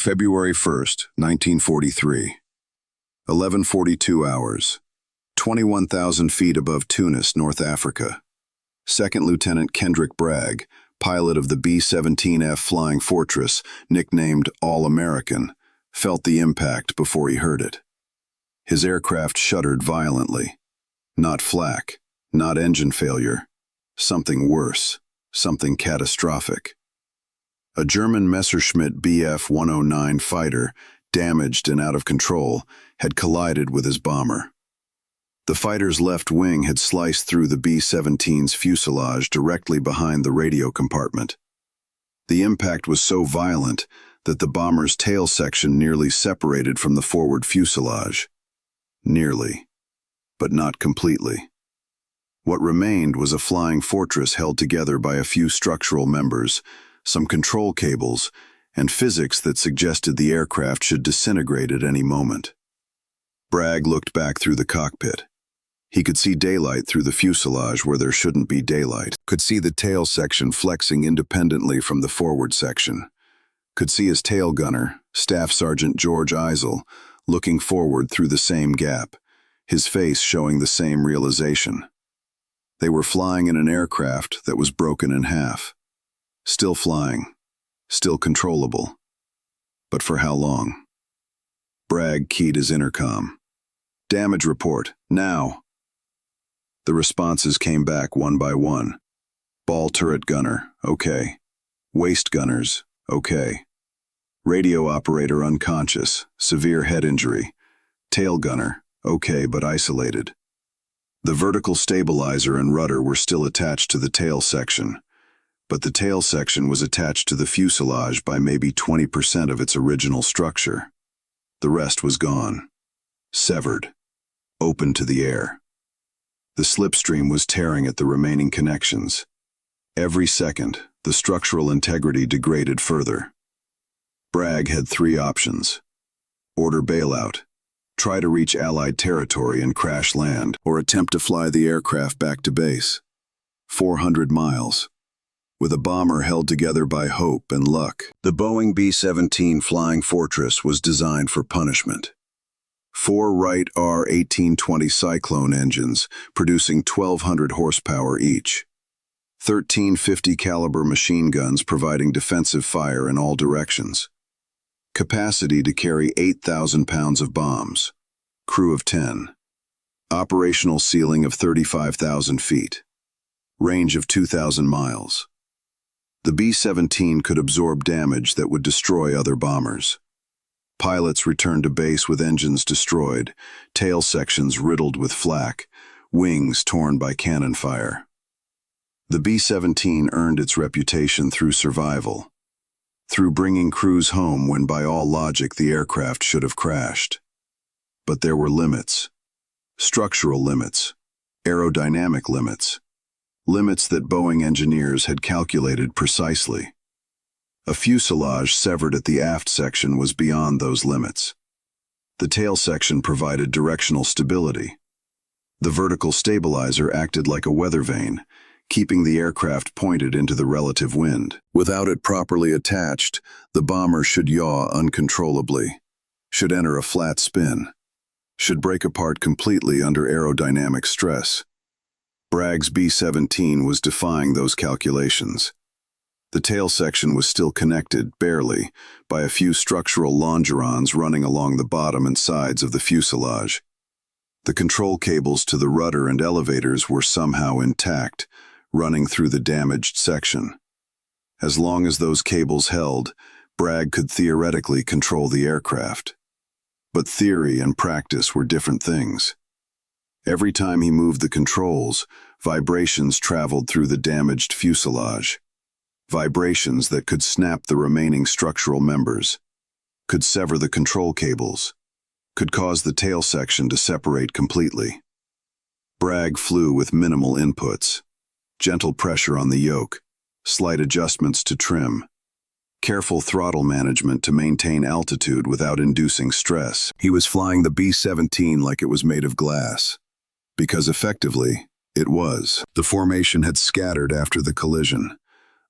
February 1st, 1943. 11:42 hours. 21,000 feet above Tunis, North Africa. Second Lieutenant Kendrick Bragg, pilot of the B-17F Flying Fortress, nicknamed All-American, felt the impact before he heard it. His aircraft shuddered violently. Not flak, not engine failure. Something worse, something catastrophic. A German Messerschmitt Bf109 fighter, damaged and out of control, had collided with his bomber. The fighter's left wing had sliced through the B-17's fuselage directly behind the radio compartment. The impact was so violent that the bomber's tail section nearly separated from the forward fuselage. Nearly, but not completely. What remained was a flying fortress held together by a few structural members, some control cables, and physics that suggested the aircraft should disintegrate at any moment. Bragg looked back through the cockpit. He could see daylight through the fuselage where there shouldn't be daylight, could see the tail section flexing independently from the forward section, could see his tail gunner, Staff Sergeant George Eisel, looking forward through the same gap, his face showing the same realization. They were flying in an aircraft that was broken in half. Still flying, still controllable. But for how long? Bragg keyed his intercom. "Damage report, now." The responses came back one by one. Ball turret gunner, okay. Waist gunners, okay. Radio operator unconscious, severe head injury. Tail gunner, okay but isolated. The vertical stabilizer and rudder were still attached to the tail section, but the tail section was attached to the fuselage by maybe 20% of its original structure. The rest was gone. Severed. Open to the air. The slipstream was tearing at the remaining connections. Every second, the structural integrity degraded further. Bragg had three options. Order bailout, try to reach Allied territory and crash land, or attempt to fly the aircraft back to base. 400 miles. With a bomber held together by hope and luck, the Boeing B-17 Flying Fortress was designed for punishment. 4 Wright R-1820 Cyclone engines, producing 1,200 horsepower each. 13 50 caliber machine guns providing defensive fire in all directions. Capacity to carry 8,000 pounds of bombs. Crew of 10. Operational ceiling of 35,000 feet. Range of 2,000 miles. The B-17 could absorb damage that would destroy other bombers. Pilots returned to base with engines destroyed, tail sections riddled with flak, wings torn by cannon fire. The B-17 earned its reputation through survival, through bringing crews home when by all logic the aircraft should have crashed. But there were limits. Structural limits, aerodynamic limits, limits that Boeing engineers had calculated precisely. A fuselage severed at the aft section was beyond those limits. The tail section provided directional stability. The vertical stabilizer acted like a weather vane, keeping the aircraft pointed into the relative wind. Without it properly attached, the bomber should yaw uncontrollably, should enter a flat spin, should break apart completely under aerodynamic stress. Bragg's B-17 was defying those calculations. The tail section was still connected, barely, by a few structural longerons running along the bottom and sides of the fuselage. The control cables to the rudder and elevators were somehow intact, running through the damaged section. As long as those cables held, Bragg could theoretically control the aircraft. But theory and practice were different things. Every time he moved the controls, vibrations traveled through the damaged fuselage. Vibrations that could snap the remaining structural members, could sever the control cables, could cause the tail section to separate completely. Bragg flew with minimal inputs, gentle pressure on the yoke, slight adjustments to trim, careful throttle management to maintain altitude without inducing stress. He was flying the B-17 like it was made of glass, because effectively, it was. The formation had scattered after the collision.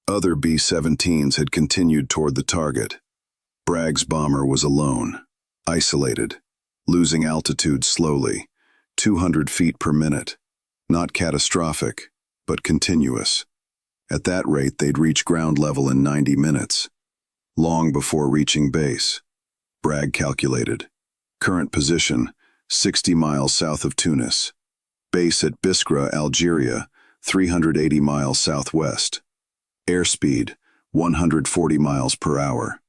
Other B-17s had continued toward the target. Bragg's bomber was alone, isolated, losing altitude slowly, 200 feet per minute. Not catastrophic, but continuous. At that rate, they'd reach ground level in 90 minutes, long before reaching base. Bragg calculated. Current position, 60 miles south of Tunis. Base at Biskra, Algeria, 380 miles southwest. Airspeed, 140 miles per hour.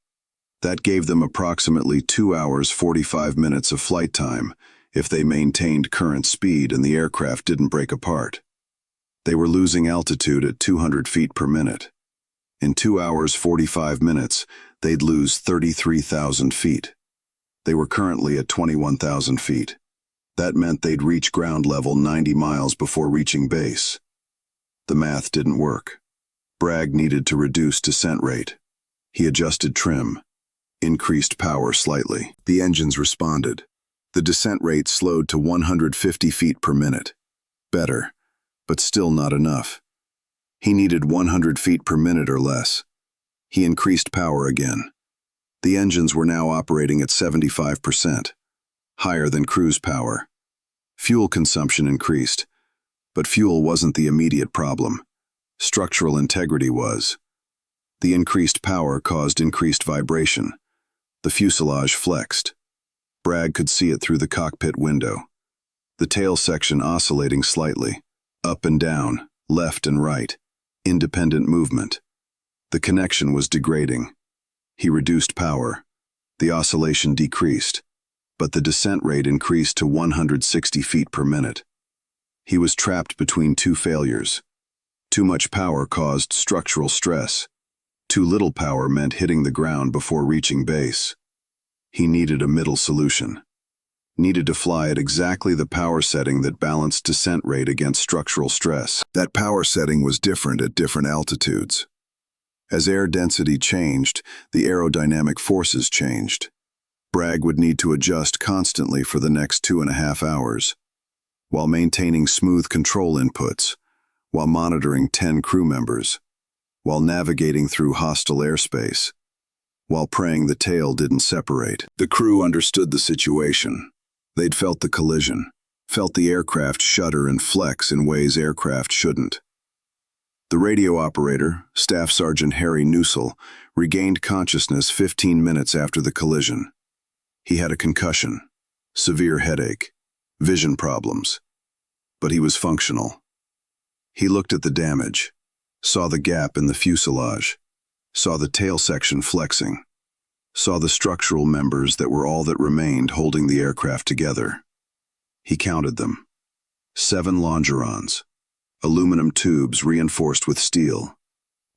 That gave them approximately 2 hours 45 minutes of flight time if they maintained current speed and the aircraft didn't break apart. They were losing altitude at 200 feet per minute. In 2 hours 45 minutes, they'd lose 33,000 feet. They were currently at 21,000 feet. That meant they'd reach ground level 90 miles before reaching base. The math didn't work. Bragg needed to reduce descent rate. He adjusted trim, increased power slightly. The engines responded. The descent rate slowed to 150 feet per minute. Better, but still not enough. He needed 100 feet per minute or less. He increased power again. The engines were now operating at 75%, higher than cruise power. Fuel consumption increased, but fuel wasn't the immediate problem. Structural integrity was. The increased power caused increased vibration. The fuselage flexed. Bragg could see it through the cockpit window. The tail section oscillating slightly, up and down, left and right, independent movement. The connection was degrading. He reduced power. The oscillation decreased, but the descent rate increased to 160 feet per minute. He was trapped between two failures. Too much power caused structural stress. Too little power meant hitting the ground before reaching base. He needed a middle solution. Needed to fly at exactly the power setting that balanced descent rate against structural stress. That power setting was different at different altitudes. As air density changed, the aerodynamic forces changed. Bragg would need to adjust constantly for the next 2.5 hours, while maintaining smooth control inputs, while monitoring 10 crew members, while navigating through hostile airspace, while praying the tail didn't separate. The crew understood the situation. They'd felt the collision, felt the aircraft shudder and flex in ways aircraft shouldn't. The radio operator, Staff Sergeant Harry Nusel, regained consciousness 15 minutes after the collision. He had a concussion, severe headache, vision problems, but he was functional. He looked at the damage, saw the gap in the fuselage, saw the tail section flexing, saw the structural members that were all that remained holding the aircraft together. He counted them. 7 longerons, aluminum tubes reinforced with steel,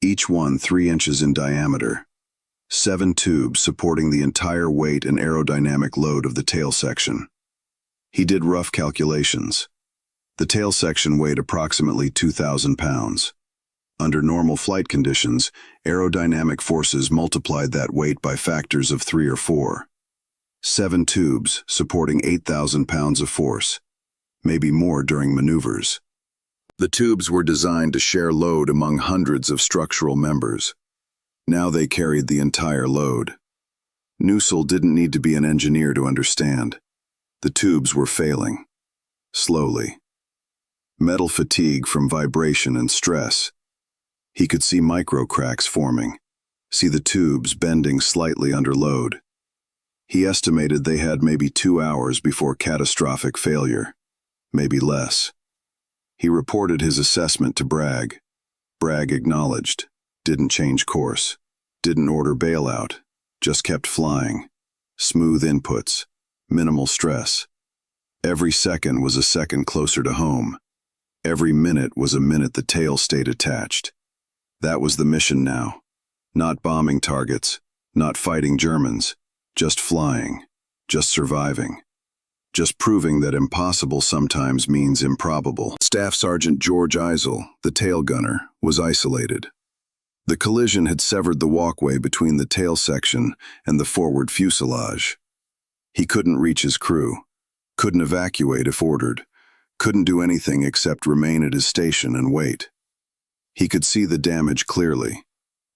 each one 3 inches in diameter. 7 tubes supporting the entire weight and aerodynamic load of the tail section. He did rough calculations. The tail section weighed approximately 2,000 pounds. Under normal flight conditions, aerodynamic forces multiplied that weight by factors of 3 or 4. 7 tubes supporting 8,000 pounds of force, maybe more during maneuvers. The tubes were designed to share load among hundreds of structural members. Now they carried the entire load. Nusel didn't need to be an engineer to understand. The tubes were failing. Slowly. Metal fatigue from vibration and stress. He could see micro cracks forming, see the tubes bending slightly under load. He estimated they had maybe 2 hours before catastrophic failure, maybe less. He reported his assessment to Bragg. Bragg acknowledged, didn't change course, didn't order bailout, just kept flying. Smooth inputs, minimal stress. Every second was a second closer to home. Every minute was a minute the tail stayed attached. That was the mission now. Not bombing targets, not fighting Germans, just flying, just surviving. Just proving that impossible sometimes means improbable. Staff Sergeant George Eisel, the tail gunner, was isolated. The collision had severed the walkway between the tail section and the forward fuselage. He couldn't reach his crew, couldn't evacuate if ordered, couldn't do anything except remain at his station and wait. He could see the damage clearly,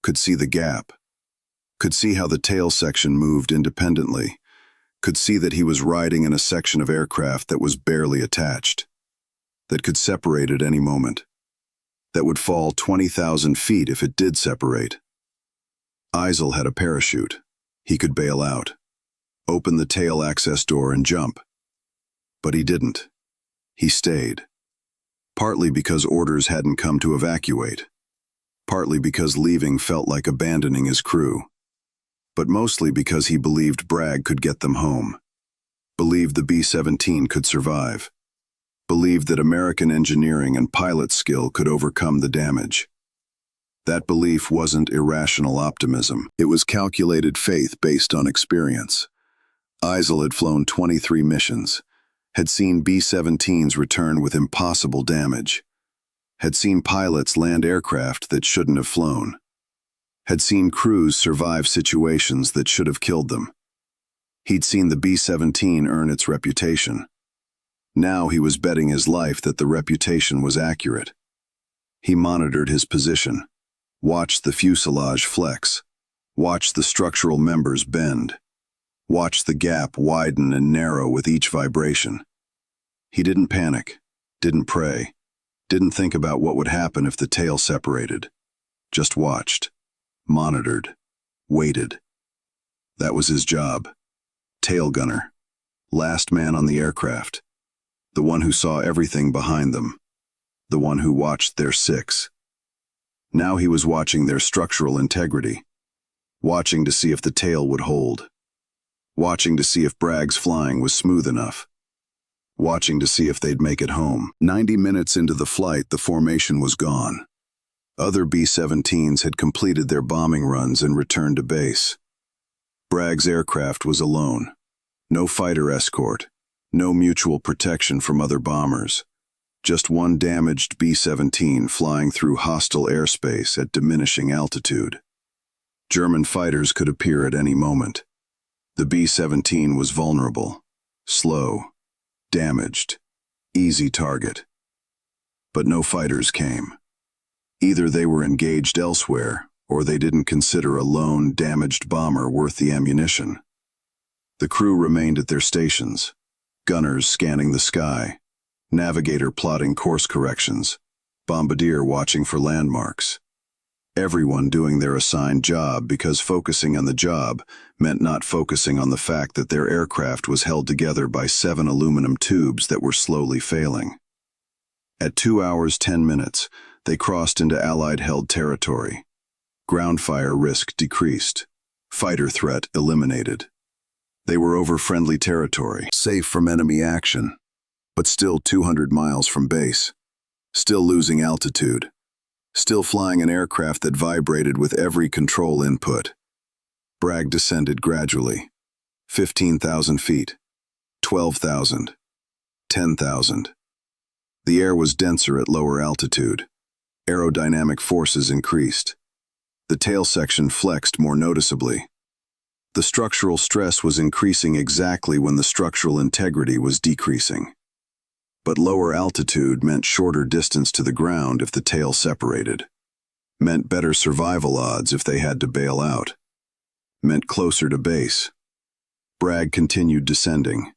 could see the gap, could see how the tail section moved independently, could see that he was riding in a section of aircraft that was barely attached, that could separate at any moment, that would fall 20,000 feet if it did separate. Eisel had a parachute. He could bail out, open the tail access door and jump. But he didn't. He stayed. Partly because orders hadn't come to evacuate. Partly because leaving felt like abandoning his crew. But mostly because he believed Bragg could get them home. Believed the B-17 could survive. Believed that American engineering and pilot skill could overcome the damage. That belief wasn't irrational optimism. It was calculated faith based on experience. Eisel had flown 23 missions, had seen B-17s return with impossible damage, had seen pilots land aircraft that shouldn't have flown, had seen crews survive situations that should have killed them. He'd seen the B-17 earn its reputation. Now he was betting his life that the reputation was accurate. He monitored his position, watched the fuselage flex, watched the structural members bend, watched the gap widen and narrow with each vibration. He didn't panic, didn't pray, didn't think about what would happen if the tail separated. Just watched, monitored, waited. That was his job. Tail gunner, last man on the aircraft, the one who saw everything behind them, the one who watched their six. Now he was watching their structural integrity, watching to see if the tail would hold, watching to see if Bragg's flying was smooth enough, watching to see if they'd make it home. 90 minutes into the flight, the formation was gone. Other B-17s had completed their bombing runs and returned to base. Bragg's aircraft was alone. No fighter escort, no mutual protection from other bombers. Just one damaged B-17 flying through hostile airspace at diminishing altitude. German fighters could appear at any moment. The B-17 was vulnerable, slow, damaged, easy target. But no fighters came. Either they were engaged elsewhere, or they didn't consider a lone, damaged bomber worth the ammunition. The crew remained at their stations, gunners scanning the sky, navigator plotting course corrections, bombardier watching for landmarks. Everyone doing their assigned job because focusing on the job meant not focusing on the fact that their aircraft was held together by 7 aluminum tubes that were slowly failing. At 2 hours 10 minutes, they crossed into Allied-held territory. Ground fire risk decreased. Fighter threat eliminated. They were over friendly territory, safe from enemy action, but still 200 miles from base. Still losing altitude. Still flying an aircraft that vibrated with every control input. Bragg descended gradually. 15,000 feet. 12,000. 10,000. The air was denser at lower altitude. Aerodynamic forces increased. The tail section flexed more noticeably. The structural stress was increasing exactly when the structural integrity was decreasing. But lower altitude meant shorter distance to the ground if the tail separated. Meant better survival odds if they had to bail out. Meant closer to base. Bragg continued descending.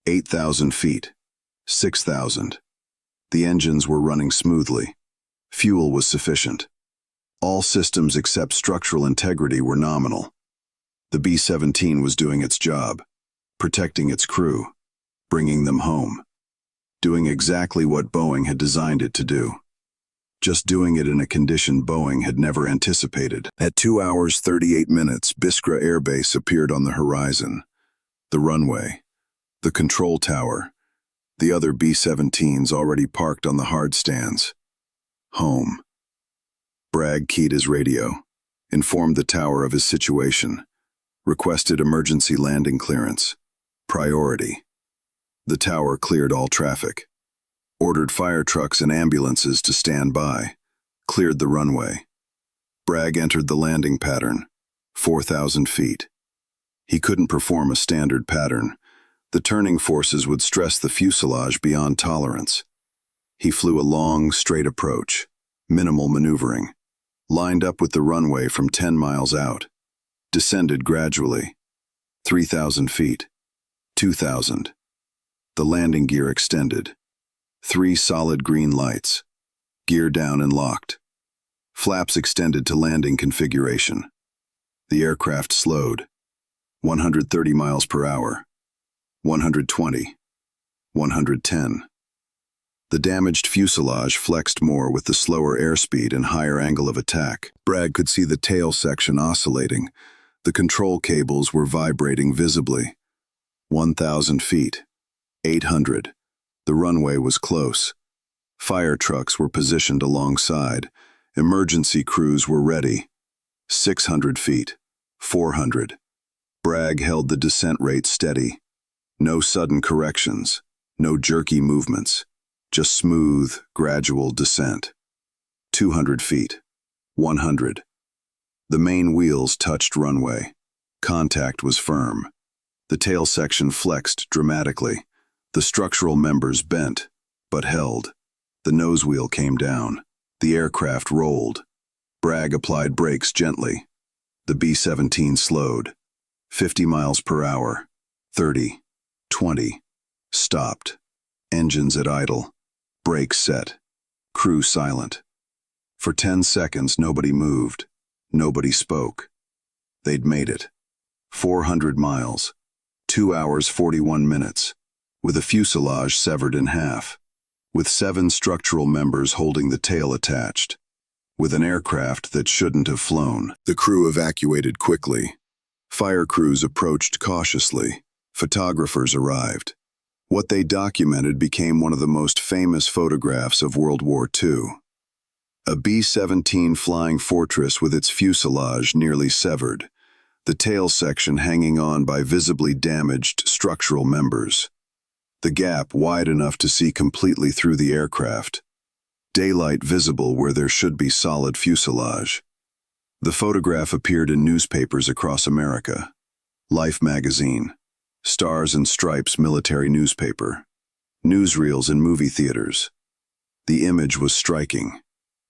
8,000 feet. 6,000. The engines were running smoothly. Fuel was sufficient. All systems except structural integrity were nominal. The B-17 was doing its job, protecting its crew, bringing them home. Doing exactly what Boeing had designed it to do. Just doing it in a condition Boeing had never anticipated. At 2 hours 38 minutes, Biskra Air Base appeared on the horizon. The runway, the control tower, the other B-17s already parked on the hard stands. Home. Bragg keyed his radio, informed the tower of his situation, requested emergency landing clearance, priority. The tower cleared all traffic, ordered fire trucks and ambulances to stand by, cleared the runway. Bragg entered the landing pattern, 4,000 feet. He couldn't perform a standard pattern. The turning forces would stress the fuselage beyond tolerance. He flew a long, straight approach, minimal maneuvering, lined up with the runway from 10 miles out. descended gradually. 3,000 feet. 2,000. The landing gear extended. 3 solid green lights. Gear down and locked. Flaps extended to landing configuration. The aircraft slowed. 130 miles per hour. 120. 110. The damaged fuselage flexed more with the slower airspeed and higher angle of attack. Bragg could see the tail section oscillating. The control cables were vibrating visibly. 1,000 feet. 800. The runway was close. Fire trucks were positioned alongside. Emergency crews were ready. 600 feet. 400. Bragg held the descent rate steady. No sudden corrections. No jerky movements. Just smooth, gradual descent. 200 feet. 100. The main wheels touched runway. Contact was firm. The tail section flexed dramatically. The structural members bent, but held. The nose wheel came down. The aircraft rolled. Bragg applied brakes gently. The B-17 slowed. 50 miles per hour. 30. 20. Stopped. Engines at idle. Brakes set. Crew silent. For 10 seconds, nobody moved. Nobody spoke. They'd made it. 400 miles. 2 hours 41 minutes. With a fuselage severed in half. With 7 structural members holding the tail attached. With an aircraft that shouldn't have flown. The crew evacuated quickly. Fire crews approached cautiously. Photographers arrived. What they documented became one of the most famous photographs of World War II. A B-17 flying fortress with its fuselage nearly severed, the tail section hanging on by visibly damaged structural members. The gap wide enough to see completely through the aircraft. Daylight visible where there should be solid fuselage. The photograph appeared in newspapers across America. Life magazine, Stars and Stripes military newspaper, newsreels in movie theaters. The image was striking.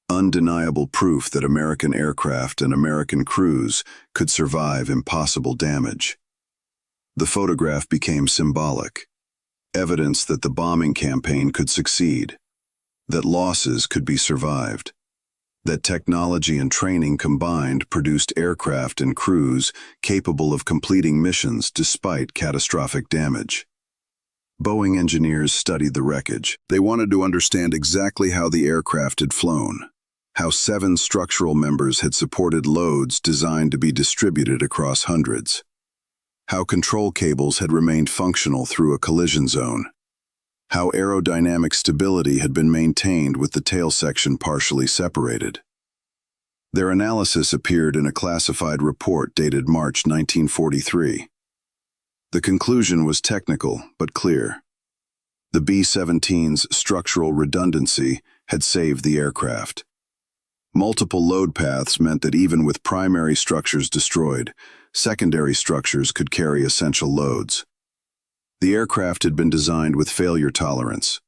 Undeniable proof that American aircraft and American crews could survive impossible damage. The photograph became symbolic. Evidence that the bombing campaign could succeed. That losses could be survived. That technology and training combined produced aircraft and crews capable of completing missions despite catastrophic damage. Boeing engineers studied the wreckage. They wanted to understand exactly how the aircraft had flown, how 7 structural members had supported loads designed to be distributed across hundreds, how control cables had remained functional through a collision zone, how aerodynamic stability had been maintained with the tail section partially separated. Their analysis appeared in a classified report dated March 1943. The conclusion was technical but clear. The B-17's structural redundancy had saved the aircraft. Multiple load paths meant that even with primary structures destroyed, secondary structures could carry essential loads. The aircraft had been designed with failure tolerance,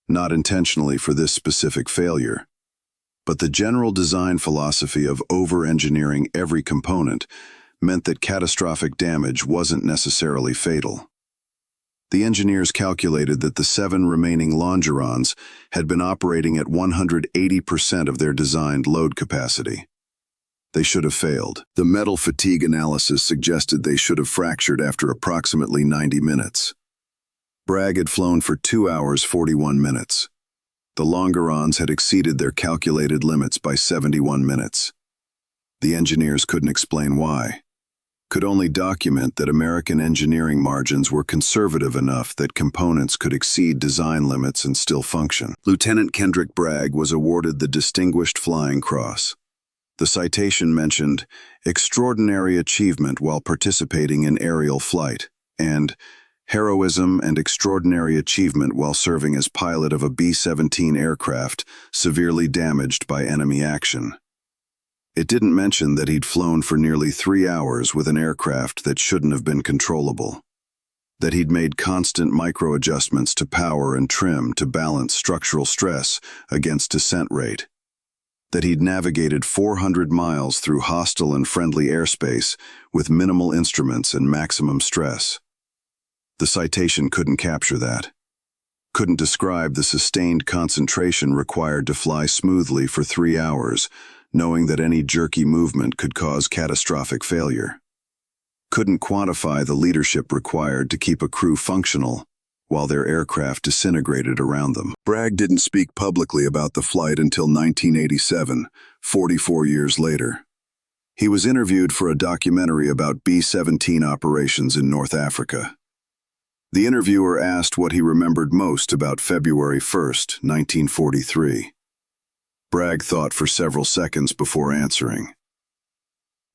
not intentionally for this specific failure, but the general design philosophy of over-engineering every component meant that catastrophic damage wasn't necessarily fatal. The engineers calculated that the 7 remaining longerons had been operating at 180% of their designed load capacity. They should have failed. The metal fatigue analysis suggested they should have fractured after approximately 90 minutes. Bragg had flown for 2 hours 41 minutes. The longerons had exceeded their calculated limits by 71 minutes. The engineers couldn't explain why. Could only document that American engineering margins were conservative enough that components could exceed design limits and still function. Lieutenant Kendrick Bragg was awarded the Distinguished Flying Cross. The citation mentioned extraordinary achievement while participating in aerial flight, and heroism and extraordinary achievement while serving as pilot of a B-17 aircraft severely damaged by enemy action. It didn't mention that he'd flown for nearly 3 hours with an aircraft that shouldn't have been controllable, that he'd made constant micro-adjustments to power and trim to balance structural stress against descent rate. that he'd navigated 400 miles through hostile and friendly airspace with minimal instruments and maximum stress. The citation couldn't capture that. Couldn't describe the sustained concentration required to fly smoothly for 3 hours, knowing that any jerky movement could cause catastrophic failure. Couldn't quantify the leadership required to keep a crew functional while their aircraft disintegrated around them. Bragg didn't speak publicly about the flight until 1987, 44 years later. He was interviewed for a documentary about B-17 operations in North Africa. The interviewer asked what he remembered most about February 1, 1943. Bragg thought for several seconds before answering.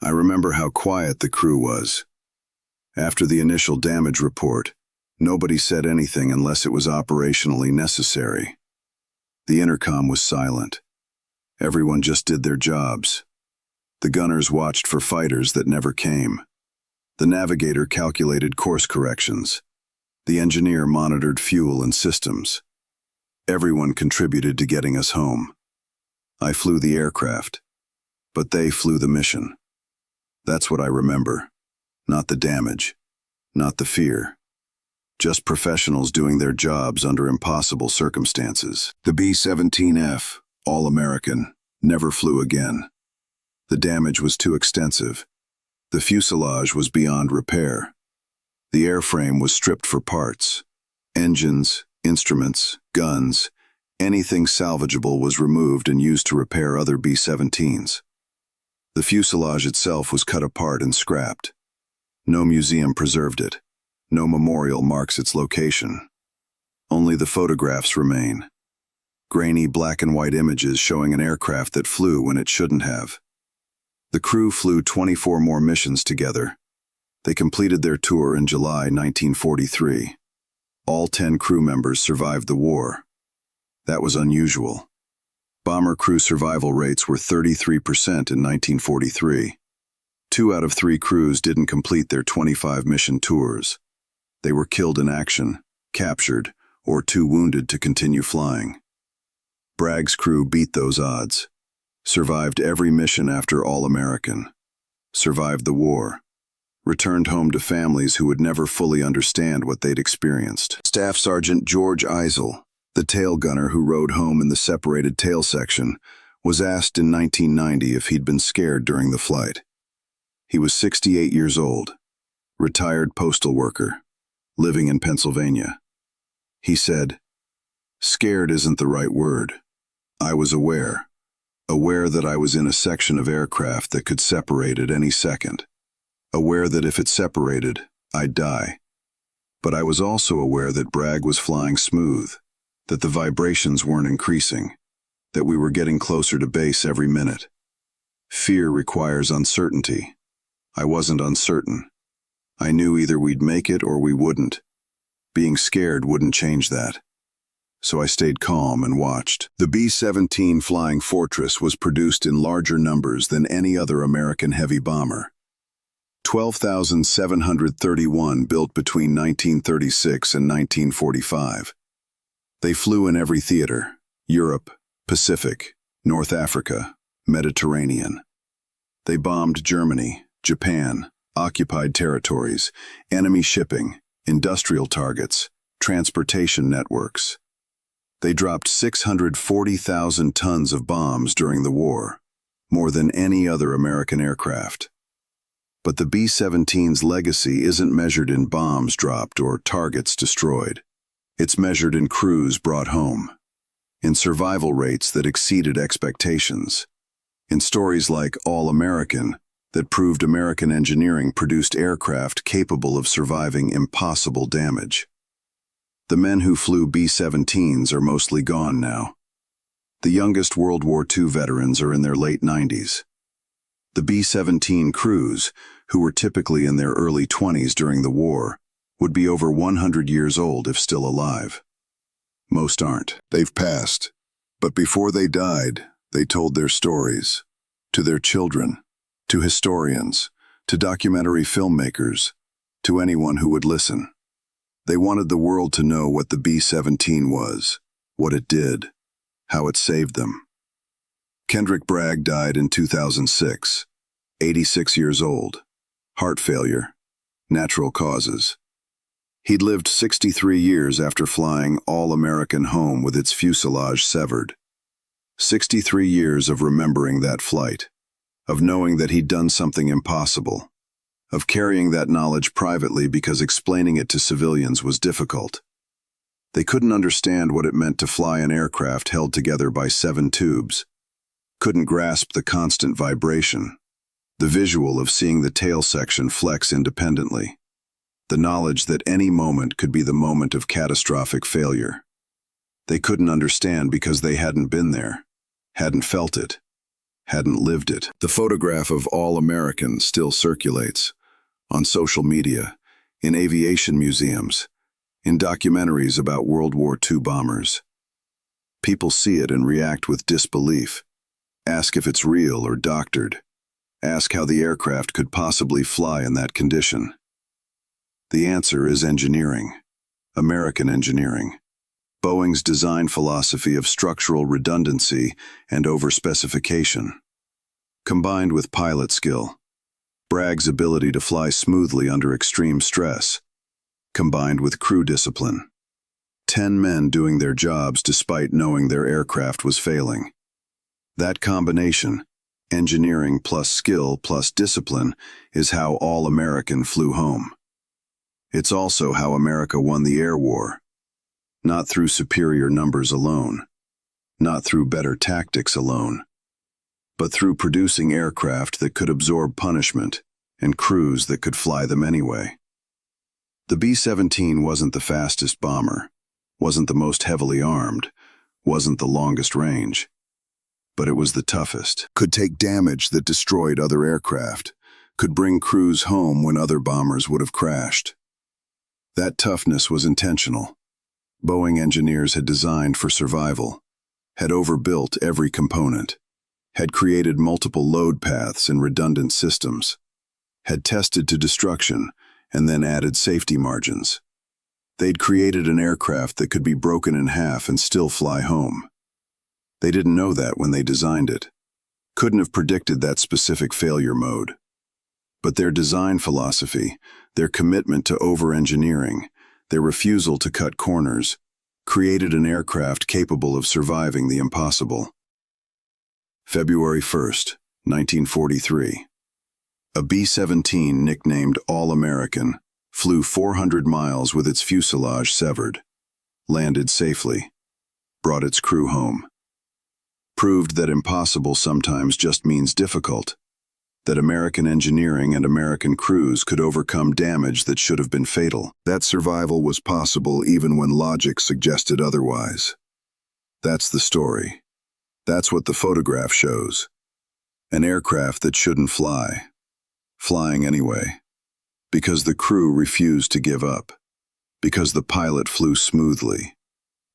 "I remember how quiet the crew was. After the initial damage report, nobody said anything unless it was operationally necessary. The intercom was silent. Everyone just did their jobs. The gunners watched for fighters that never came. The navigator calculated course corrections. The engineer monitored fuel and systems. Everyone contributed to getting us home. I flew the aircraft, but they flew the mission. That's what I remember. Not the damage, not the fear. Just professionals doing their jobs under impossible circumstances." The B-17F, all-American, never flew again. The damage was too extensive. The fuselage was beyond repair. The airframe was stripped for parts. Engines, instruments, guns, anything salvageable was removed and used to repair other B-17s. The fuselage itself was cut apart and scrapped. No museum preserved it. No memorial marks its location. Only the photographs remain. Grainy black and white images showing an aircraft that flew when it shouldn't have. The crew flew 24 more missions together. They completed their tour in July 1943. All 10 crew members survived the war. That was unusual. Bomber crew survival rates were 33% in 1943. 2 out of 3 crews didn't complete their 25 mission tours. They were killed in action, captured, or too wounded to continue flying. Bragg's crew beat those odds. Survived every mission after All-American. Survived the war. Returned home to families who would never fully understand what they'd experienced. Staff Sergeant George Eisel, the tail gunner who rode home in the separated tail section, was asked in 1990 if he'd been scared during the flight. He was 68 years old, retired postal worker, living in Pennsylvania. He said, "Scared isn't the right word. I was aware that I was in a section of aircraft that could separate at any second. Aware that if it separated, I'd die. But I was also aware that Bragg was flying smooth, that the vibrations weren't increasing, that we were getting closer to base every minute. Fear requires uncertainty. I wasn't uncertain. I knew either we'd make it or we wouldn't. Being scared wouldn't change that. So I stayed calm and watched." The B-17 Flying Fortress was produced in larger numbers than any other American heavy bomber. 12,731 built between 1936 and 1945. They flew in every theater: Europe, Pacific, North Africa, Mediterranean. They bombed Germany, Japan, occupied territories, enemy shipping, industrial targets, transportation networks. They dropped 640,000 tons of bombs during the war, more than any other American aircraft. But the B-17's legacy isn't measured in bombs dropped or targets destroyed. It's measured in crews brought home, in survival rates that exceeded expectations, in stories like All-American that proved American engineering produced aircraft capable of surviving impossible damage. The men who flew B-17s are mostly gone now. The youngest World War II veterans are in their late 90s. The B-17 crews, who were typically in their early 20s during the war, would be over 100 years old if still alive. Most aren't. They've passed. But before they died, they told their stories. To their children, to historians, to documentary filmmakers, to anyone who would listen. They wanted the world to know what the B-17 was, what it did, how it saved them. Kendrick Bragg died in 2006, 86 years old. Heart failure. Natural causes. He'd lived 63 years after flying All-American home with its fuselage severed. 63 years of remembering that flight, of knowing that he'd done something impossible, of carrying that knowledge privately because explaining it to civilians was difficult. They couldn't understand what it meant to fly an aircraft held together by 7 tubes, couldn't grasp the constant vibration, the visual of seeing the tail section flex independently, the knowledge that any moment could be the moment of catastrophic failure. They couldn't understand because they hadn't been there, hadn't felt it, hadn't lived it. The photograph of All-American still circulates on social media, in aviation museums, in documentaries about World War II bombers. People see it and react with disbelief, ask if it's real or doctored, ask how the aircraft could possibly fly in that condition. The answer is engineering, American engineering. Boeing's design philosophy of structural redundancy and overspecification, combined with pilot skill. Bragg's ability to fly smoothly under extreme stress, combined with crew discipline. 10 men doing their jobs despite knowing their aircraft was failing. That combination, engineering plus skill plus discipline, is how All-American flew home. It's also how America won the air war. Not through superior numbers alone, not through better tactics alone, but through producing aircraft that could absorb punishment and crews that could fly them anyway. The B-17 wasn't the fastest bomber, wasn't the most heavily armed, wasn't the longest range, but it was the toughest. Could take damage that destroyed other aircraft, could bring crews home when other bombers would have crashed. That toughness was intentional. Boeing engineers had designed for survival, had overbuilt every component, had created multiple load paths and redundant systems, had tested to destruction and then added safety margins. They'd created an aircraft that could be broken in half and still fly home. They didn't know that when they designed it, couldn't have predicted that specific failure mode. But their design philosophy, their commitment to over-engineering, their refusal to cut corners, created an aircraft capable of surviving the impossible. February 1st, 1943. A B-17 nicknamed All-American flew 400 miles with its fuselage severed, landed safely, brought its crew home. Proved that impossible sometimes just means difficult, that American engineering and American crews could overcome damage that should have been fatal. That survival was possible even when logic suggested otherwise. That's the story. That's what the photograph shows. An aircraft that shouldn't fly, flying anyway, because the crew refused to give up, because the pilot flew smoothly,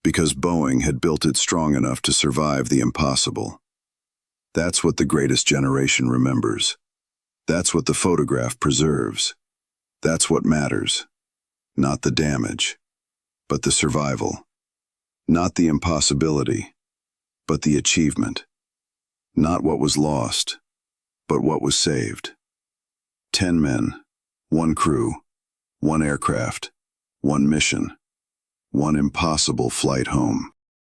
because Boeing had built it strong enough to survive the impossible. That's what the greatest generation remembers. That's what the photograph preserves. That's what matters. Not the damage, but the survival. Not the impossibility, but the achievement. Not what was lost, but what was saved. 10 men, 1 crew, 1 aircraft, 1 mission, 1 impossible flight home.